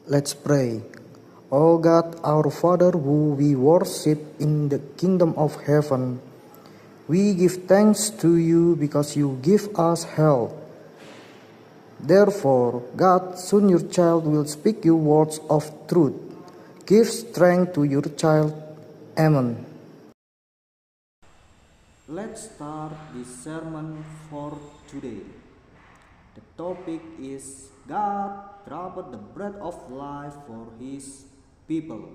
Let's pray. O God, our Father, who we worship in the kingdom of heaven, we give thanks to you because you give us health. Therefore, God, soon your child will speak you words of truth. Give strength to your child. Amen. Let's start this sermon for today. The topic is God dropped the bread of life for his people.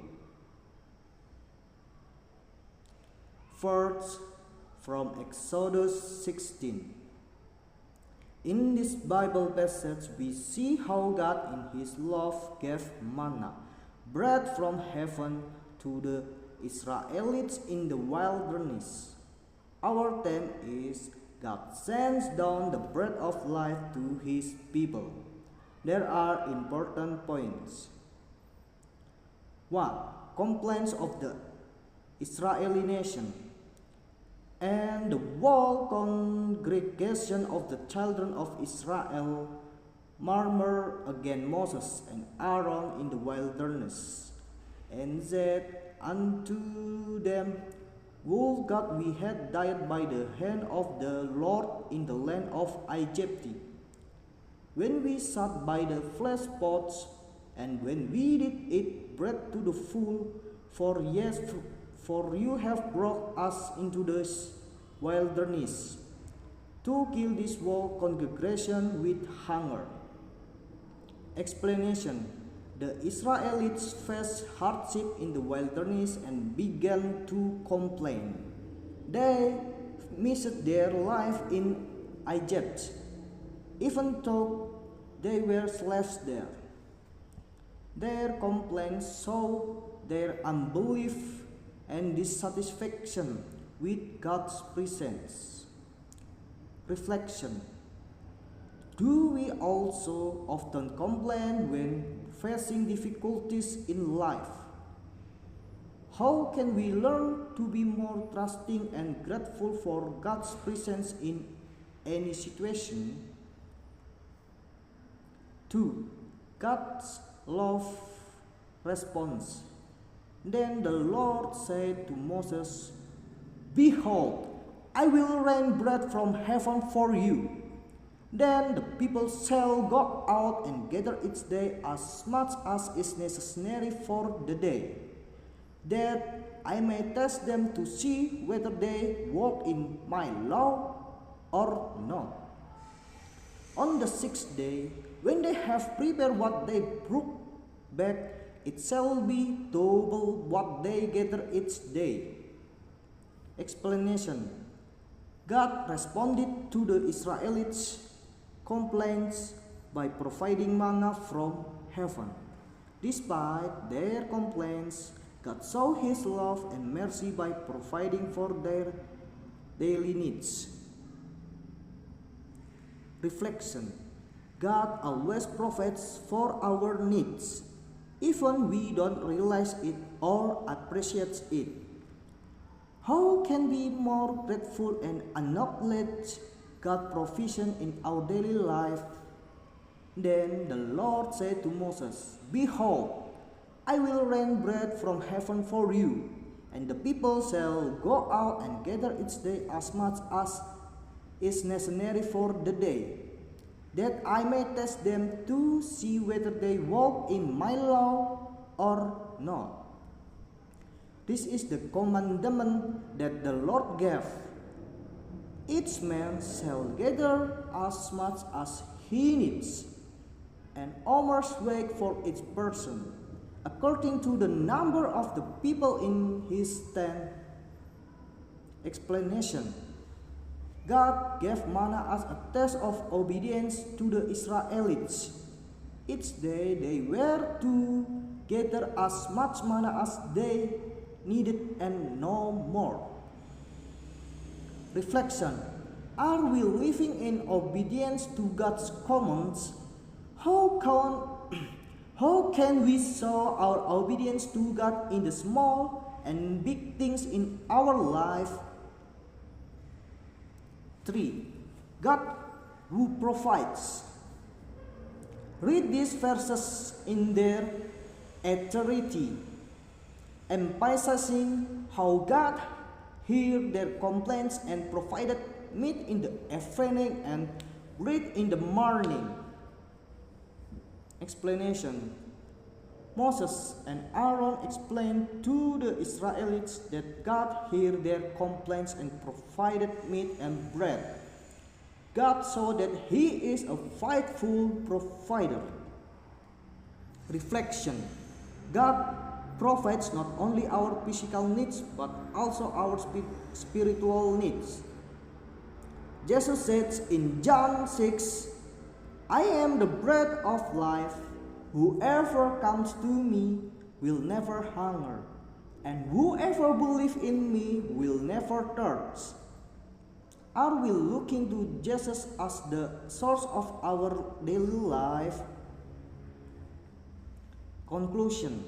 First, from Exodus 16. In this Bible passage, we see how God in his love gave manna, bread from heaven, to the Israelites in the wilderness. Our theme is God sends down the bread of life to his people. There are important points. 1. Complaints of the Israeli nation and the whole congregation of the children of Israel murmured against Moses and Aaron in the wilderness, and said unto them, Would God we had died by the hand of the Lord in the land of Egypt, when we sat by the flesh pots, and when we did eat bread to the full, for you have brought us into this wilderness, to kill this whole congregation with hunger. Explanation. The Israelites faced hardship in the wilderness and began to complain. They missed their life in Egypt, even though they were slaves there. Their complaints show their unbelief and dissatisfaction with God's presence. Reflection. Do we also often complain when facing difficulties in life? How can we learn to be more trusting and grateful for God's presence in any situation? 2. God's love response. Then the Lord said to Moses, Behold, I will rain bread from heaven for you. Then the people shall go out and gather each day as much as is necessary for the day, that I may test them to see whether they walk in my law or not. On the 6th day, when they have prepared what they brought back, it shall be double what they gather each day. Explanation. God responded to the Israelites' complaints by providing manna from heaven. Despite their complaints, God showed his love and mercy by providing for their daily needs. Reflection. God always provides for our needs, even we don't realize it or appreciate it. How can we be more grateful and acknowledge God's provision in our daily life? Then the Lord said to Moses, Behold, I will rain bread from heaven for you, and the people shall go out and gather each day as much as is necessary for the day, that I may test them to see whether they walk in my law or not. This is the commandment that the Lord gave. Each man shall gather as much as he needs, an hour's wage for each person, according to the number of the people in his tent. Explanation. God gave manna as a test of obedience to the Israelites. Each day they were to gather as much manna as they needed and no more. Reflection. Are we living in obedience to God's commands? How can we show our obedience to God in the small and big things in our life? 3. God who provides. Read these verses in their entirety, emphasizing how God heard their complaints and provided meat in the evening and bread in the morning. Explanation: Moses and Aaron explained to the Israelites that God heard their complaints and provided meat and bread. God saw that He is a faithful provider. Reflection: God provides not only our physical needs but also our spiritual needs. Jesus said in John 6, "I am the bread of life. Whoever comes to me will never hunger, and whoever believes in me will never thirst." Are we looking to Jesus as the source of our daily life? Conclusion: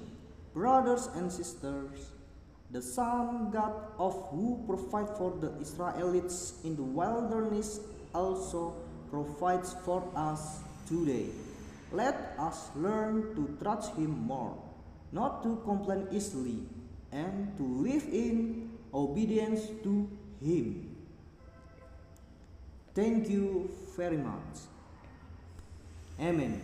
brothers and sisters, the same God of who provides for the Israelites in the wilderness also provides for us today. Let us learn to trust Him more, not to complain easily, and to live in obedience to Him. Thank you very much. Amen.